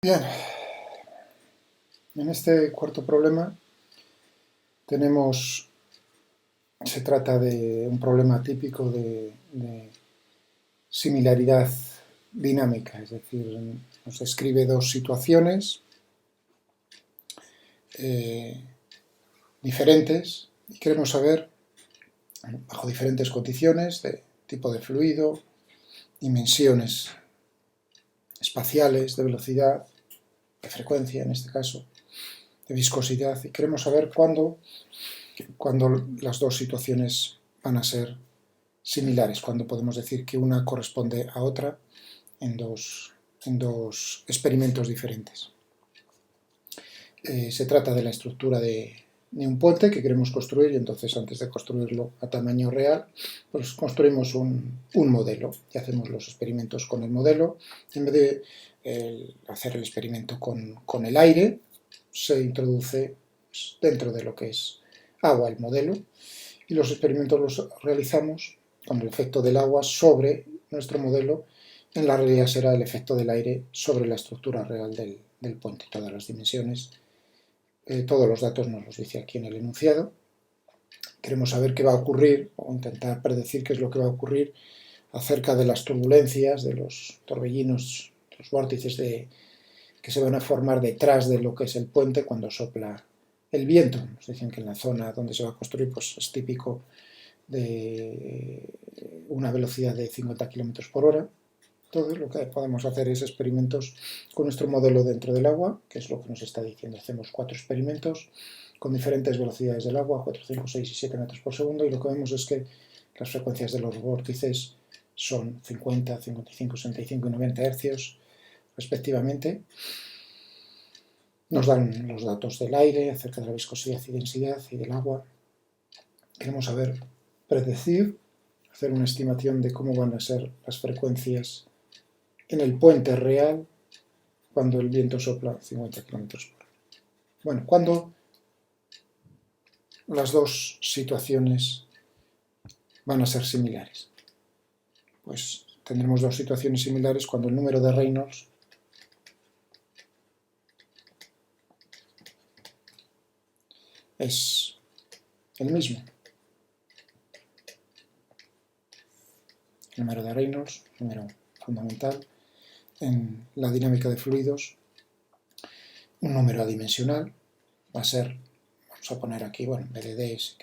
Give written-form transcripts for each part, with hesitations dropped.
Bien, en este cuarto problema se trata de un problema típico de similaridad dinámica, es decir, nos describe dos situaciones diferentes y queremos saber, bajo diferentes condiciones de tipo de fluido, dimensiones espaciales, de velocidad, de frecuencia en este caso, de viscosidad, y queremos saber cuándo las dos situaciones van a ser similares, cuando podemos decir que una corresponde a otra en dos experimentos diferentes. Se trata de la estructura de un puente que queremos construir y entonces antes de construirlo a tamaño real, pues construimos un modelo y hacemos los experimentos con el modelo. En vez de hacer el experimento con el aire, se introduce dentro de lo que es agua el modelo y los experimentos los realizamos con el efecto del agua sobre nuestro modelo. En la realidad será el efecto del aire sobre la estructura real del puente, todas las dimensiones, todos los datos nos los dice aquí en el enunciado. Queremos saber qué va a ocurrir o intentar predecir qué es lo que va a ocurrir acerca de las turbulencias, de los torbellinos, los vórtices que se van a formar detrás de lo que es el puente cuando sopla el viento. Nos dicen que en la zona donde se va a construir pues es típico de una velocidad de 50 km por hora. Entonces lo que podemos hacer es experimentos con nuestro modelo dentro del agua, que es lo que nos está diciendo. Hacemos 4 experimentos con diferentes velocidades del agua, 4, 5, 6 y 7 metros por segundo, y lo que vemos es que las frecuencias de los vórtices son 50, 55, 65 y 90 hercios respectivamente. Nos dan los datos del aire, acerca de la viscosidad y densidad y del agua. Queremos saber, predecir, hacer una estimación de cómo van a ser las frecuencias en el puente real cuando el viento sopla 50 km por hora. Bueno, cuando las dos situaciones van a ser similares. Pues tendremos dos situaciones similares cuando el número de Reynolds es el mismo. El número de Reynolds, número fundamental en la dinámica de fluidos, un número adimensional, va a ser, vamos a poner aquí, bueno, en vez de D es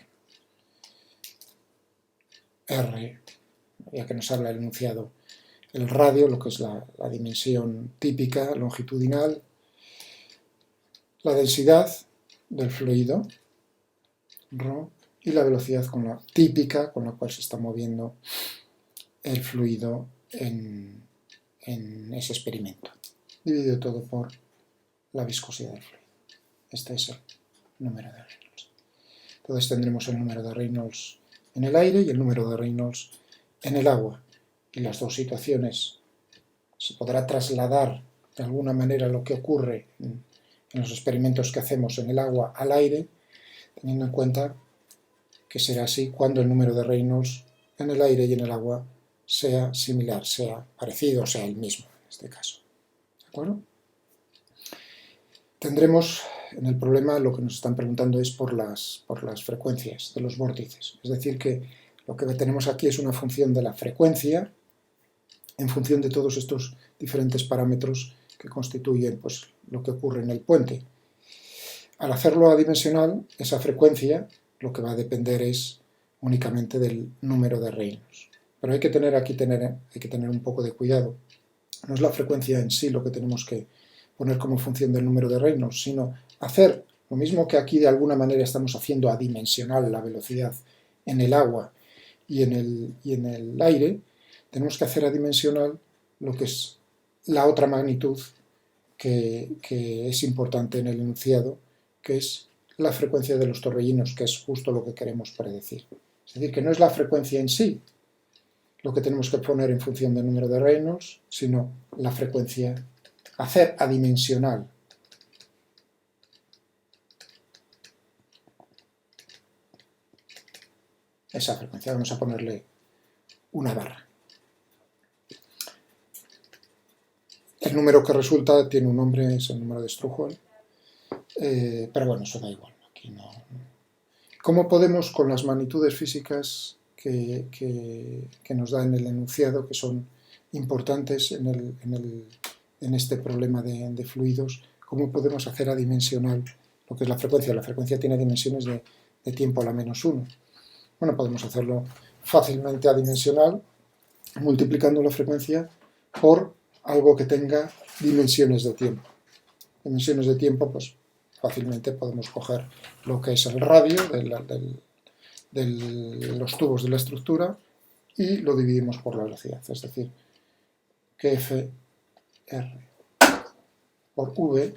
R, ya que nos habla el enunciado, el radio, lo que es la dimensión típica, longitudinal, la densidad del fluido, ρ, y la velocidad típica con la cual se está moviendo el fluido en ese experimento. Dividido todo por la viscosidad del fluido. Este es el número de Reynolds. Entonces tendremos el número de Reynolds en el aire y el número de Reynolds en el agua. Y las dos situaciones se podrá trasladar de alguna manera lo que ocurre en los experimentos que hacemos en el agua al aire, teniendo en cuenta que será así cuando el número de Reynolds en el aire y en el agua sea similar, sea parecido, sea el mismo en este caso. ¿De acuerdo? Tendremos en el problema, lo que nos están preguntando es por las frecuencias de los vórtices. Es decir, que lo que tenemos aquí es una función de la frecuencia en función de todos estos diferentes parámetros que constituyen pues, lo que ocurre en el puente. Al hacerlo adimensional, esa frecuencia lo que va a depender es únicamente del número de Reynolds. Pero hay que tener un poco de cuidado. No es la frecuencia en sí lo que tenemos que poner como función del número de Reynolds, sino hacer lo mismo que aquí de alguna manera estamos haciendo adimensional la velocidad en el agua y en el aire, tenemos que hacer adimensional lo que es la otra magnitud que es importante en el enunciado, que es la frecuencia de los torbellinos, que es justo lo que queremos predecir. Es decir, que no es la frecuencia en sí lo que tenemos que poner en función del número de Reynolds, sino la frecuencia, hacer adimensional esa frecuencia. Vamos a ponerle una barra. El número que resulta tiene un nombre, es el número de Strouhal, pero bueno, eso da igual. Aquí no. ¿Cómo podemos, con las magnitudes físicas que nos da en el enunciado, que son importantes en este problema de fluidos, cómo podemos hacer adimensional lo que es la frecuencia? La frecuencia tiene dimensiones de tiempo a la -1. Bueno, podemos hacerlo fácilmente adimensional, multiplicando la frecuencia por algo que tenga dimensiones de tiempo. Dimensiones de tiempo, pues fácilmente podemos coger lo que es el radio de los tubos de la estructura y lo dividimos por la velocidad, es decir, que F R por V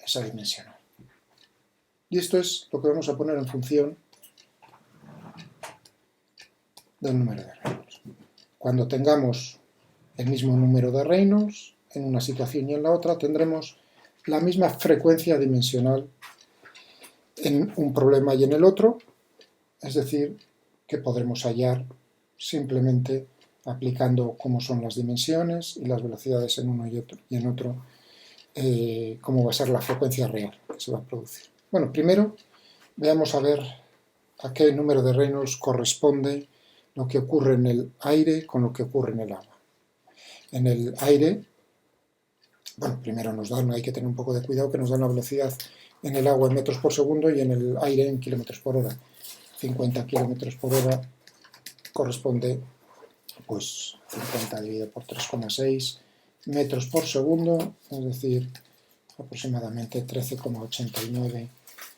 es adimensional. Y esto es lo que vamos a poner en función del número de Reynolds. Cuando tengamos el mismo número de Reynolds, en una situación y en la otra, tendremos la misma frecuencia dimensional en un problema y en el otro, es decir, que podremos hallar simplemente aplicando cómo son las dimensiones y las velocidades en uno y en otro, cómo va a ser la frecuencia real que se va a producir. Bueno, primero veamos a ver a qué número de Reynolds corresponde lo que ocurre en el aire con lo que ocurre en el agua. En el aire, bueno, primero nos dan, hay que tener un poco de cuidado, que nos dan la velocidad en el agua en metros por segundo y en el aire en kilómetros por hora. 50 kilómetros por hora corresponde, pues, 50 dividido por 3,6 metros por segundo, es decir, aproximadamente 13,89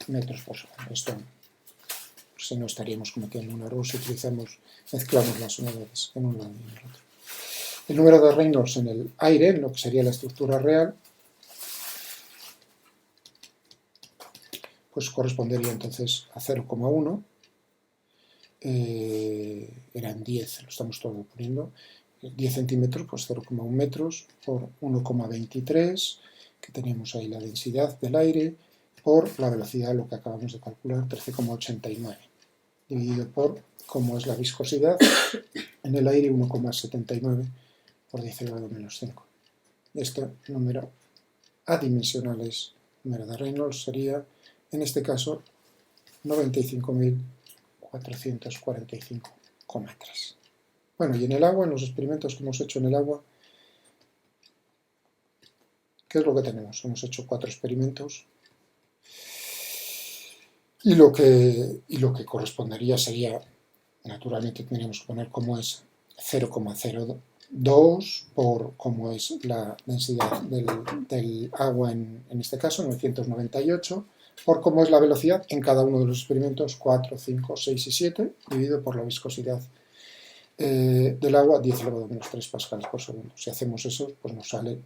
metros por segundo. Esto, si no, estaríamos cometiendo un error si mezclamos las unidades en un lado y en el otro. El número de Reynolds en el aire, en lo que sería la estructura real, pues correspondería entonces a 0,1. Eran 10, lo estamos todo poniendo, 10 centímetros, pues 0,1 metros por 1,23, que teníamos ahí la densidad del aire, por la velocidad, lo que acabamos de calcular, 13,89, dividido por, como es la viscosidad, en el aire 1,79 por 10 elevado a menos 5. Este número adimensional es número de Reynolds, sería, en este caso, 95.445,3. Bueno, y en el agua, en los experimentos que hemos hecho en el agua, ¿qué es lo que tenemos? Hemos hecho 4 experimentos y lo que correspondería sería, naturalmente tendríamos que poner cómo es 0,02 por cómo es la densidad del agua en este caso, 998, por cómo es la velocidad en cada uno de los experimentos 4, 5, 6 y 7, dividido por la viscosidad del agua, 10 elevado a menos 3 pascales por segundo. Si hacemos eso, pues nos sale,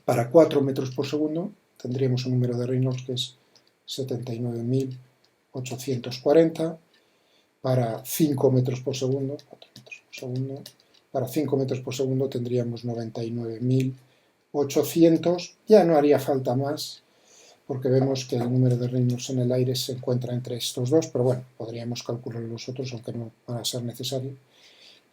para 4 metros por segundo, tendríamos un número de Reynolds que es 79.840, para 5 metros por segundo, 4 metros por segundo, para 5 metros por segundo tendríamos 99.800, ya no haría falta más, porque vemos que el número de Reynolds en el aire se encuentra entre estos dos, pero bueno, podríamos calcular los otros, aunque no va a ser necesario.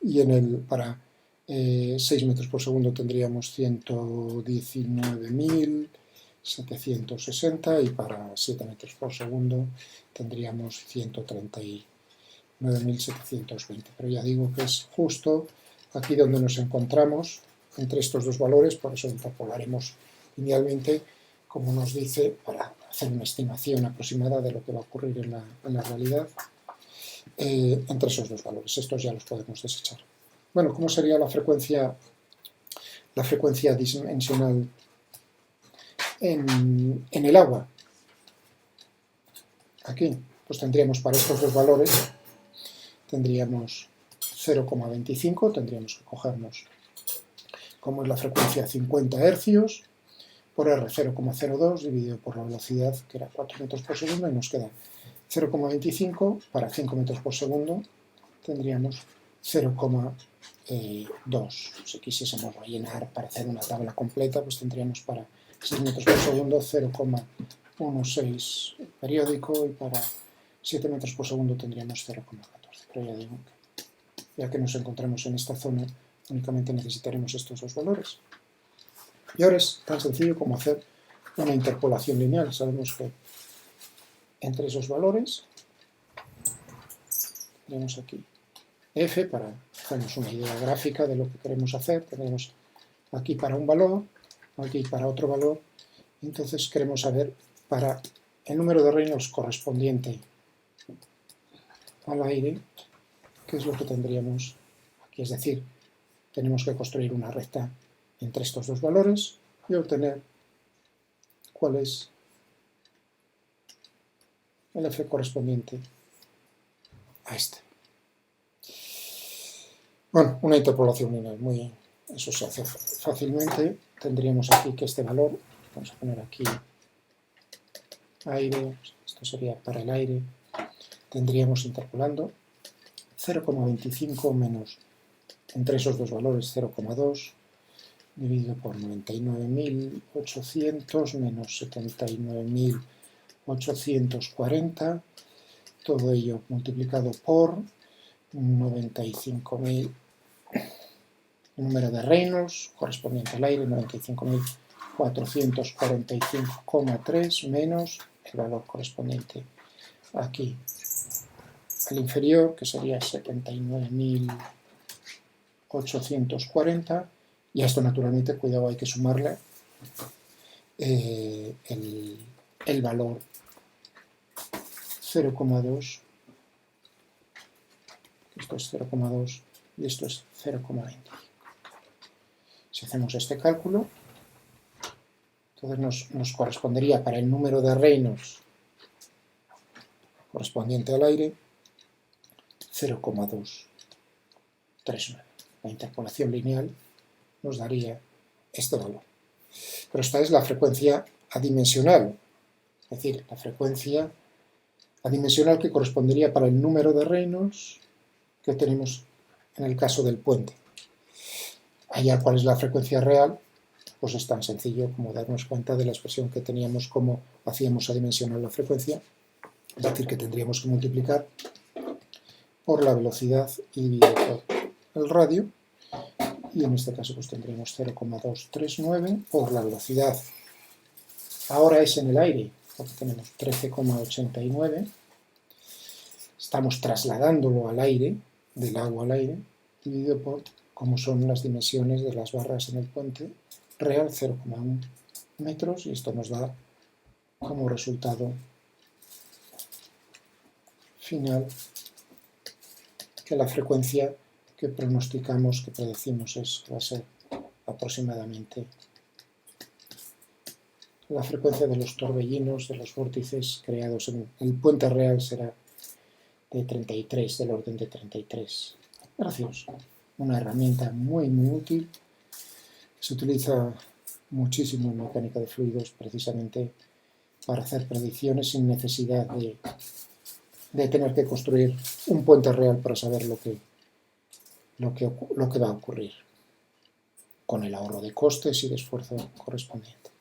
Y para 6 metros por segundo tendríamos 119.760 y para 7 metros por segundo tendríamos 139.720. Pero ya digo que es justo aquí donde nos encontramos entre estos dos valores, por eso interpolaremos linealmente, como nos dice, para hacer una estimación aproximada de lo que va a ocurrir en la realidad, entre esos dos valores. Estos ya los podemos desechar. Bueno, ¿cómo sería la frecuencia dimensional en el agua? Aquí, pues tendríamos para estos dos valores, tendríamos 0,25, tendríamos que cogernos como es la frecuencia 50 Hz, por R 0,02 dividido por la velocidad, que era 4 metros por segundo, y nos queda 0,25 para 5 metros por segundo, tendríamos 0,2. Si quisiésemos rellenar para hacer una tabla completa, pues tendríamos para 6 metros por segundo 0,16 periódico y para 7 metros por segundo tendríamos 0,14. Pero ya digo que, ya que nos encontramos en esta zona, Únicamente necesitaremos estos dos valores. Y ahora es tan sencillo como hacer una interpolación lineal. Sabemos que entre esos valores tenemos aquí f para hacernos una idea gráfica de lo que queremos hacer. Tenemos aquí para un valor, aquí para otro valor. Entonces queremos saber para el número de Reynolds correspondiente al aire, qué es lo que tendríamos aquí. Es decir, tenemos que construir una recta entre estos dos valores y obtener cuál es el f correspondiente a este. Bueno, una interpolación lineal, eso se hace fácilmente. Tendríamos aquí que este valor, vamos a poner aquí aire, esto sería para el aire, tendríamos interpolando 0,25 menos entre esos dos valores 0,2 dividido por 99.800 menos 79.840, todo ello multiplicado por 95.000, el número de Reynolds correspondiente al aire, 95.445,3 menos el valor correspondiente aquí al inferior, que sería 79.840, y a esto naturalmente, cuidado, hay que sumarle el valor 0,2, esto es 0,2 y esto es 0,20. Si hacemos este cálculo, entonces nos correspondería para el número de Reynolds correspondiente al aire 0,239. La interpolación lineal nos daría este valor. Pero esta es la frecuencia adimensional, es decir, la frecuencia adimensional que correspondería para el número de Reynolds que tenemos en el caso del puente. Allá, ¿cuál es la frecuencia real? Pues es tan sencillo como darnos cuenta de la expresión que teníamos, como hacíamos adimensional la frecuencia, es decir, que tendríamos que multiplicar por la velocidad y dividir por el radio, y en este caso pues tendríamos 0,239 por la velocidad. Ahora es en el aire, porque tenemos 13,89, estamos trasladándolo al aire, del agua al aire, dividido por cómo son las dimensiones de las barras en el puente real, 0,1 metros, y esto nos da como resultado final que la frecuencia que pronosticamos, que predecimos, va a ser aproximadamente la frecuencia de los torbellinos, de los vórtices creados en el puente real será de 33, del orden de 33 gracios. Una herramienta muy útil, que se utiliza muchísimo en mecánica de fluidos, precisamente para hacer predicciones sin necesidad de tener que construir un puente real para saber lo que va a ocurrir, con el ahorro de costes y de esfuerzo correspondiente.